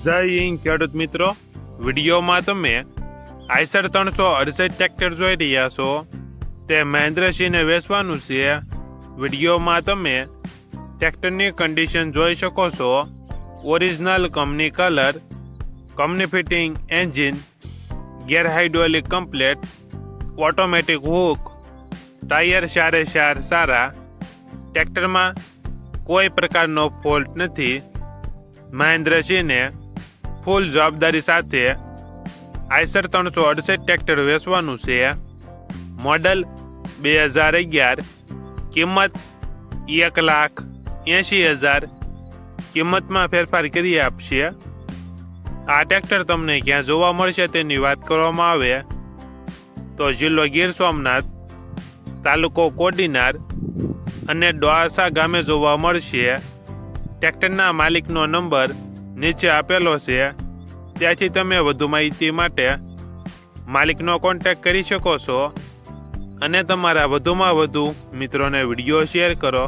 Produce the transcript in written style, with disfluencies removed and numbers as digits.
જય હિન્દ ખેડૂત મિત્રો, વિડીયોમાં તમે આઈસર 368 ટ્રેક્ટર જોઈ રહ્યા છો. તે મહેન્દ્રસિંહને વેચવાનું છે. વિડીયોમાં તમે ટ્રેક્ટરની કન્ડિશન જોઈ શકો છો. Original company colour, company fitting engine, gear hydraulic complete, automatic hook, tyre સારા. ટ્રેક્ટરમાં કોઈ પ્રકારનો ફોલ્ટ નથી. મહેન્દ્રસિંહને ફૂલ જવાબદારી સાથે આઈસર 368 ટ્રેક્ટર વેચવાનું છે. મોડલ 2011, કિંમત 1,80,000. કિંમતમાં ફેરફાર કરી આપશે. આ ટ્રેક્ટર તમને ક્યાં જોવા મળશે તેની વાત કરવામાં આવે તો જિલ્લો ગીર સોમનાથ, તાલુકો કોડીનાર અને ડોઆસા ગામે જોવા મળશે. ટ્રેક્ટરના માલિકનો નંબર નીચે આપેલો છે, ત્યાંથી તમે વધુ માહિતી માટે માલિકનો કોન્ટેક્ટ કરી શકો છો અને તમારા વધુમાં વધુ મિત્રોને વિડીયો શેર કરો.